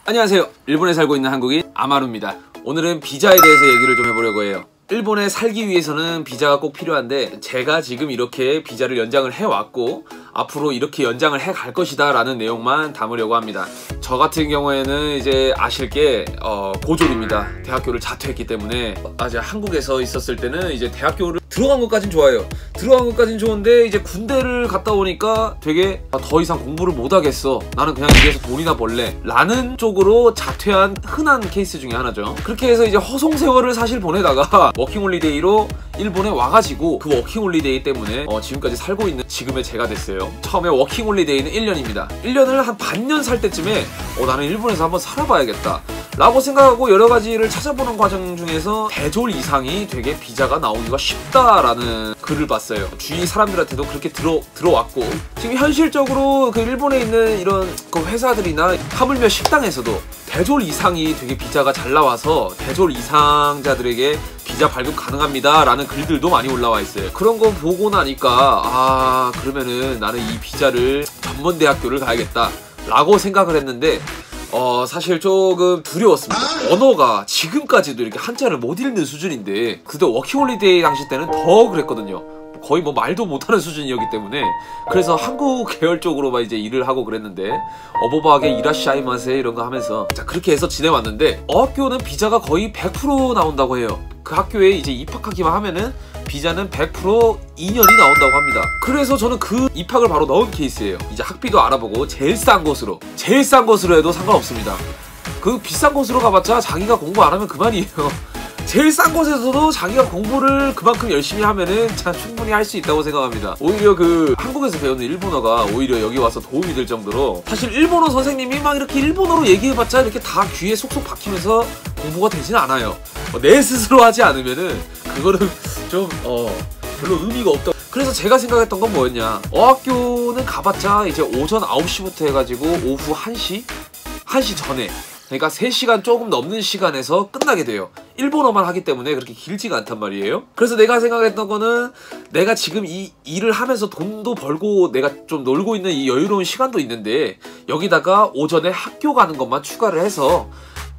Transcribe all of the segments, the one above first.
안녕하세요. 일본에 살고 있는 한국인 아마루입니다. 오늘은 비자에 대해서 얘기를 좀 해보려고 해요. 일본에 살기 위해서는 비자가 꼭 필요한데 제가 지금 이렇게 비자를 연장을 해왔고 앞으로 이렇게 연장을 해갈 것이다 라는 내용만 담으려고 합니다. 저 같은 경우에는 이제 아실 게 고졸입니다. 대학교를 자퇴했기 때문에 이제 한국에서 있었을 때는 이제 대학교를 들어간 것까진 좋아요. 들어간 것까진 좋은데 이제 군대를 갔다 오니까 되게 더 이상 공부를 못하겠어, 나는 그냥 여기에서 돈이나 벌래 라는 쪽으로 자퇴한 흔한 케이스 중에 하나죠. 그렇게 해서 이제 허송세월을 사실 보내다가 워킹홀리데이로 일본에 와가지고 그 워킹홀리데이 때문에 지금까지 살고 있는 지금의 제가 됐어요. 처음에 워킹홀리데이는 1년입니다. 1년을 한 반년 살 때쯤에 나는 일본에서 한번 살아봐야겠다 라고 생각하고 여러가지를 찾아보는 과정 중에서 대졸 이상이 되게 비자가 나오기가 쉽다라는 글을 봤어요. 주위 사람들한테도 그렇게 들어왔고 지금 현실적으로 그 일본에 있는 이런 그 회사들이나 하물며 식당에서도 대졸 이상이 되게 비자가 잘 나와서 대졸 이상자들에게 비자 발급 가능합니다 라는 글들도 많이 올라와 있어요. 그런 거 보고 나니까 그러면은 나는 이 비자를 전문대학교를 가야겠다 라고 생각을 했는데 사실 조금 두려웠습니다. 언어가 지금까지도 이렇게 한자를 못 읽는 수준인데 그때 워킹홀리데이 당시 때는 더 그랬거든요. 거의 뭐 말도 못하는 수준이었기 때문에 그래서 한국 계열 쪽으로만 이제 일을 하고 그랬는데 어버바하게 이라시아이마세 이런 거 하면서 그렇게 해서 지내왔는데 어학교는 비자가 거의 100% 나온다고 해요. 그 학교에 이제 입학하기만 하면은 비자는 100% 2년이 나온다고 합니다. 그래서 저는 그 입학을 바로 넣은 케이스예요. 이제 학비도 알아보고 제일 싼 곳으로 해도 상관없습니다. 그 비싼 곳으로 가봤자 자기가 공부 안 하면 그만이에요. 제일 싼 곳에서도 자기가 공부를 그만큼 열심히 하면은 참 충분히 할 수 있다고 생각합니다. 오히려 그 한국에서 배우는 일본어가 오히려 여기 와서 도움이 될 정도로 사실 일본어 선생님이 막 이렇게 일본어로 얘기해봤자 이렇게 다 귀에 속속 박히면서 공부가 되진 않아요. 내 스스로 하지 않으면은 그거는 좀 별로 의미가 없다. 그래서 제가 생각했던 건 뭐였냐, 어학교는 가봤자 이제 오전 9시부터 해가지고 오후 1시 전에, 그러니까 3시간 조금 넘는 시간에서 끝나게 돼요. 일본어만 하기 때문에 그렇게 길지가 않단 말이에요. 그래서 내가 생각했던 거는 내가 지금 이 일을 하면서 돈도 벌고 내가 좀 놀고 있는 이 여유로운 시간도 있는데 여기다가 오전에 학교 가는 것만 추가를 해서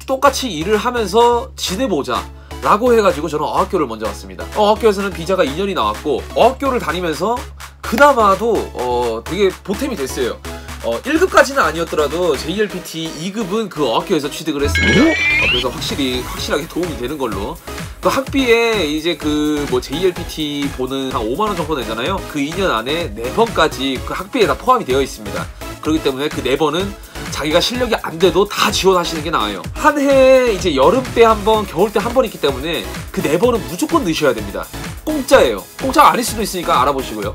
똑같이 일을 하면서 지내보자 라고 해가지고 저는 어학교를 먼저 왔습니다. 어학교에서는 비자가 2년이 나왔고 어학교를 다니면서 그나마도 되게 보탬이 됐어요. 1급까지는 아니었더라도 JLPT 2급은 그 어학교에서 취득을 했습니다. 그래서 확실하게 도움이 되는 걸로. 그 학비에 이제 그 뭐 JLPT 보는 한 5만원 정도 내잖아요. 그 2년 안에 4번까지 그 학비에 다 포함이 되어 있습니다. 그렇기 때문에 그 4번은 자기가 실력이 안 돼도 다 지원하시는 게 나아요. 한 해에 이제 여름 때 한 번, 겨울 때 한 번 있기 때문에 그 4번은 무조건 넣으셔야 됩니다. 공짜예요. 공짜가 아닐 수도 있으니까 알아보시고요.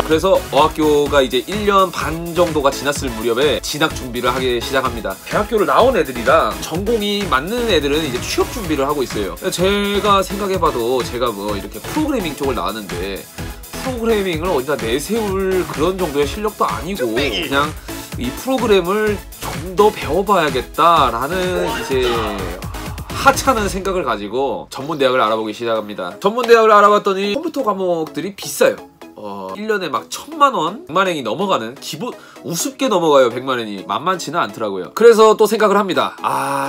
그래서 어학교가 이제 1년 반 정도가 지났을 무렵에 진학 준비를 하기 시작합니다. 대학교를 나온 애들이랑 전공이 맞는 애들은 이제 취업 준비를 하고 있어요. 제가 생각해봐도 제가 뭐 이렇게 프로그래밍 쪽을 나왔는데 프로그래밍을 어디다 내세울 그런 정도의 실력도 아니고 그냥 이 프로그램을 좀 더 배워봐야겠다라는 이제 하찮은 생각을 가지고 전문대학을 알아보기 시작합니다. 전문대학을 알아봤더니 컴퓨터 과목들이 비싸요. 1년에 막 1000만원, 100만원이 넘어가는, 기본 우습게 넘어가요. 100만원이 만만치는 않더라고요. 그래서 또 생각을 합니다.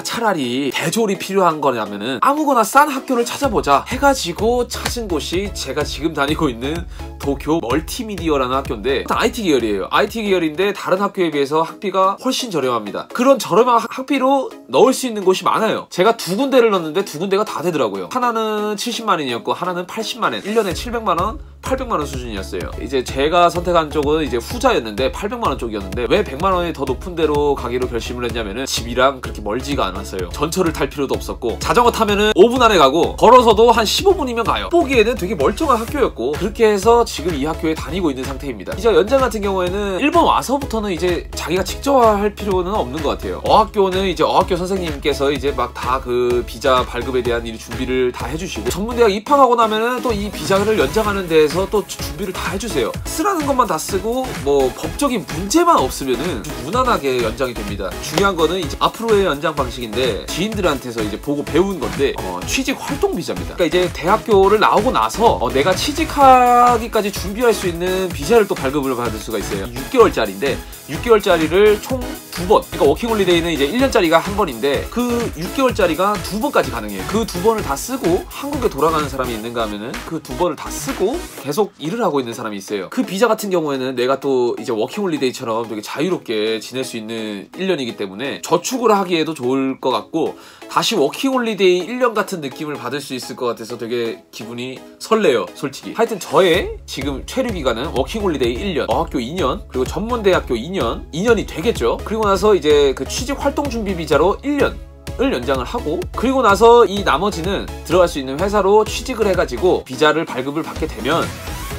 차라리 대졸이 필요한 거냐면은 아무거나 싼 학교를 찾아보자 해가지고 찾은 곳이 제가 지금 다니고 있는 도쿄 멀티미디어라는 학교인데 IT 계열이에요. IT 계열인데 다른 학교에 비해서 학비가 훨씬 저렴합니다. 그런 저렴한 학비로 넣을 수 있는 곳이 많아요. 제가 2군데를 넣었는데 2군데가 다 되더라고요. 하나는 70만원이었고 하나는 80만원, 1년에 700만원, 800만원 수준이었어요. 이제 제가 선택한 쪽은 이제 후자였는데 800만원 쪽이었는데 왜 100만원이 더 높은 데로 가기로 결심을 했냐면은 집이랑 그렇게 멀지가 않았어요. 전철을 탈 필요도 없었고 자전거 타면은 5분 안에 가고 걸어서도 한 15분이면 가요. 보기에는 되게 멀쩡한 학교였고 그렇게 해서 지금 이 학교에 다니고 있는 상태입니다. 이제 연장 같은 경우에는 일본 와서부터는 이제 자기가 직접 할 필요는 없는 것 같아요. 어학교는 이제 어학교 선생님께서 이제 막 다 그 비자 발급에 대한 일 준비를 다 해주시고 전문대학 입학하고 나면은 또 이 비자를 연장하는 데에서 또 준비를 다 해주세요. 쓰라는 것만 다 쓰고 뭐 법적인 문제만 없으면은 무난하게 연장이 됩니다. 중요한 거는 이제 앞으로의 연장 방식인데 지인들한테서 이제 보고 배운 건데 취직 활동 비자입니다. 그러니까 이제 대학교를 나오고 나서 내가 취직하기까지 준비할 수 있는 비자를 또 발급을 받을 수가 있어요. 6개월짜리인데 6개월짜리를 총 2번, 그러니까 워킹홀리데이는 이제 1년짜리가 한 번인데 그 6개월짜리가 2번까지 가능해요. 그 2번을 다 쓰고 한국에 돌아가는 사람이 있는가 하면은 그 2번을 다 쓰고 계속 일을 하고 있는 사람이 있어요. 그 비자 같은 경우에는 내가 또 이제 워킹홀리데이처럼 되게 자유롭게 지낼 수 있는 1년이기 때문에 저축을 하기에도 좋을 것 같고 다시 워킹홀리데이 1년 같은 느낌을 받을 수 있을 것 같아서 되게 기분이 설레요, 솔직히. 하여튼 저의 지금 체류 기간은 워킹홀리데이 1년, 어학교 2년, 그리고 전문대학교 2년이 되겠죠. 그리고 나서 이제 그 취직 활동 준비 비자로 1년을 연장을 하고, 그리고 나서 이 나머지는 들어갈 수 있는 회사로 취직을 해가지고 비자를 발급을 받게 되면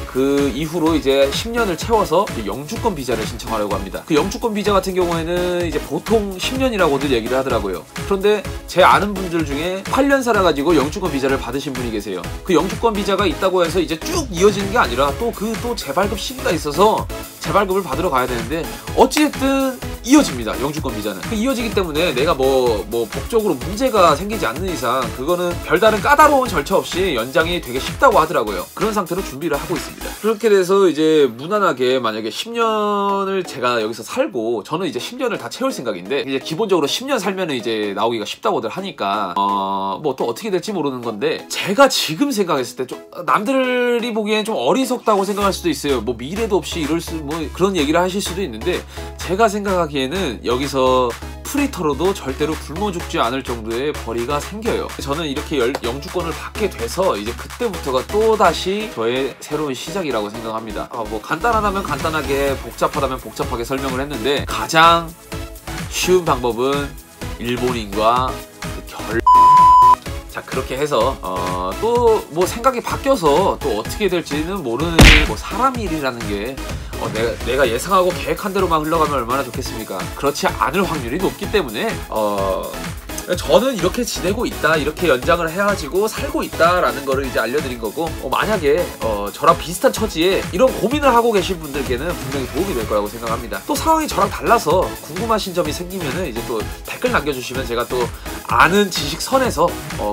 그 이후로 이제 10년을 채워서 영주권 비자를 신청하려고 합니다. 그 영주권 비자 같은 경우에는 이제 보통 10년이라고들 얘기를 하더라고요. 그런데 제 아는 분들 중에 8년 살아가지고 영주권 비자를 받으신 분이 계세요. 그 영주권 비자가 있다고 해서 이제 쭉 이어지는 게 아니라 또 재발급 시기가 있어서 재발급을 받으러 가야 되는데 어찌됐든 이어집니다. 영주권 비자는. 그 이어지기 때문에 내가 뭐 법적으로 문제가 생기지 않는 이상 그거는 별다른 까다로운 절차 없이 연장이 되게 쉽다고 하더라고요. 그런 상태로 준비를 하고 있습니다. 그렇게 돼서 이제 무난하게 만약에 10년을 제가 여기서 살고, 저는 이제 10년을 다 채울 생각인데 이제 기본적으로 10년 살면은 이제 나오기가 쉽다고들 하니까 뭐 또 어떻게 될지 모르는 건데, 제가 지금 생각했을 때 좀 남들이 보기엔 좀 어리석다고 생각할 수도 있어요. 뭐 미래도 없이 이럴 수 뭐 그런 얘기를 하실 수도 있는데, 제가 생각하기에는 여기서 프리터로도 절대로 굶어 죽지 않을 정도의 벌이가 생겨요. 저는 이렇게 영주권을 받게 돼서 이제 그때부터가 또다시 저의 새로운 시작이라고 생각합니다. 뭐 간단하다면 간단하게, 복잡하다면 복잡하게 설명을 했는데 가장 쉬운 방법은 일본인과 자, 그렇게 해서 또 뭐 생각이 바뀌어서 또 어떻게 될지는 모르는 뭐 사람 일이라는 게 내가 예상하고 계획한 대로만 흘러가면 얼마나 좋겠습니까? 그렇지 않을 확률이 높기 때문에 저는 이렇게 지내고 있다, 이렇게 연장을 해가지고 살고 있다라는 거를 이제 알려드린 거고, 만약에 저랑 비슷한 처지에 이런 고민을 하고 계신 분들께는 분명히 도움이 될 거라고 생각합니다. 또 상황이 저랑 달라서 궁금하신 점이 생기면은 이제 또 댓글 남겨주시면 제가 또 아는 지식 선에서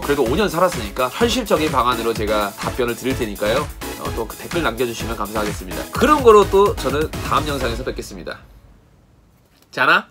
그래도 5년 살았으니까 현실적인 방안으로 제가 답변을 드릴 테니까요. 또 그 댓글 남겨주시면 감사하겠습니다. 그런 거로 또 저는 다음 영상에서 뵙겠습니다. 자나?